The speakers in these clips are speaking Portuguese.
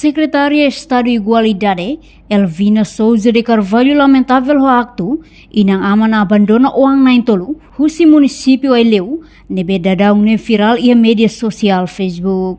Secretaria Estado Igualdade, Elvina Souza de Carvalho, lamentável o acto inang aman abandona uang nain tolu husi município Aileu nebe dadau ne viral ia media sosial Facebook.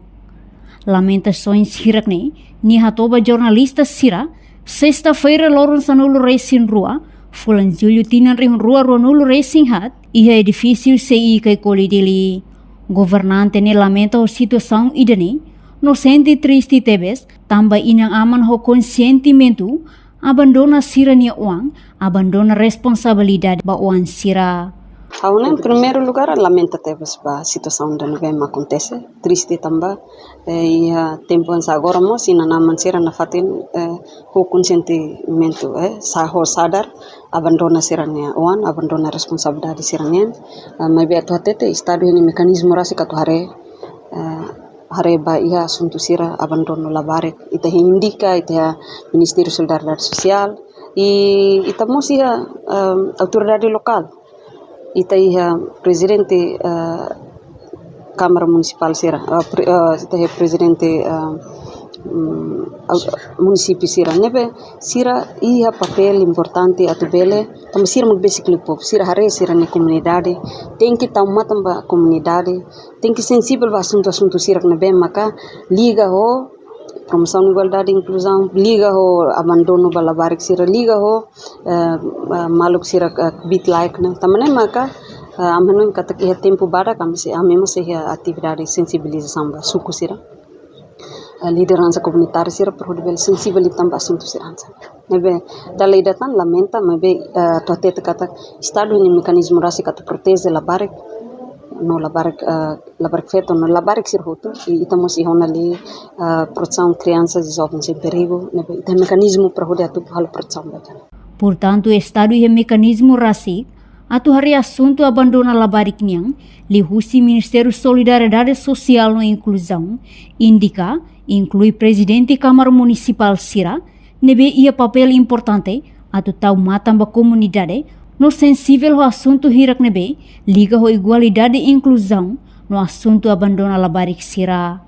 Lamentações hirakne ni hatoba jornalista Sira sexta-feira lorong sanulu racing rua fulan julho tinan ring rua ronulu racing hat ia edifício CI kai kolidili. Governante ne lamenta o situação idane no senti triste tebes, tambah inang aman ho consentimento, abandona Sira nia uang, abandona responsabilidade ba uang Sira. Em primeiro lugar, lamenta tebes ba situação da novem acontece, triste tambah, e tempo agora mo sina naman Sira na fatin ho consentimento, ho sadar, abandona Sira nia uang, abandona responsabilidade Sira nia, mas be atu hatete estado ini mekanismo rasi katu hareba ia assunto Sira abandono labarek ita indica ita Ministério Solidariedade Social e ita mosia autoridade local ita ia presidente Câmara Municipal Sira ita ia presidente município Sira nebe Sira ia papel importante atu bele tam Sira mag basically pop Sira hare Sira ni comunidade tem que tahu matam ba comunidade tem que sensível ba assunto Sira nebe maka liga ho promoção igualdade inclusão liga ho abandono balabarik Sira liga ho maluk Sira bit like na tamane maka amano kata ia tempo bada kami se amemo se atividade sensibilização ba suku Sira liderança comunitária Sira perlu sensível tambah assunto Sira. Nebe dalai datan lamenta mebe toate kata estado ini mekanismo rasi kata protese labarek no labarek feto no labarek Sira hotu e itamos ihonali proteção crianças e jovens em perigo nebe ita mekanismo perlu atu hal proteção bajan. Portanto, estado e mekanismo rasi atu hari assunto abandona labarik niang lihusi Ministério Solidariedade Social no Inclusão indica inclui presidente Câmara Municipal Sira nebe ia papel importante atu tau matam ba comunidade no sensível ho assunto hirak nebe liga ho igualdade e inclusão no assunto abandona labarik Sira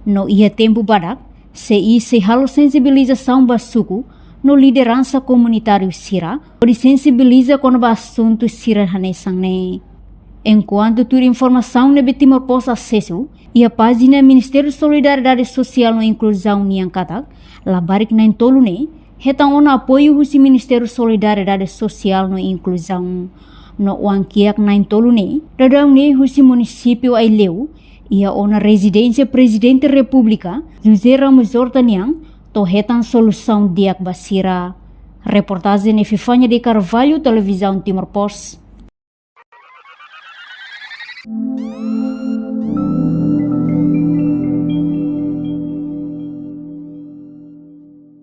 no ia tempo badak se halo sensibilização ba suku no liderança comunitário Sira o sensibiliza com ba assunto Sira hanesangne. Enquanto tur informação nebe Timor Post acesso e a página Ministério Solidariedade Social e Inclusão niang katak labarik nain tolu ne hetang ona apoio husi Ministério Solidariedade Social e Inclusão no uang kiak nain tolu ne dadang ne husi município Aileu ia ona residência Presidente República José Ramos Horta niang to hetang solução diak basira. Reportagem ne Fifanya de Carvalho, Televisão Timor Post.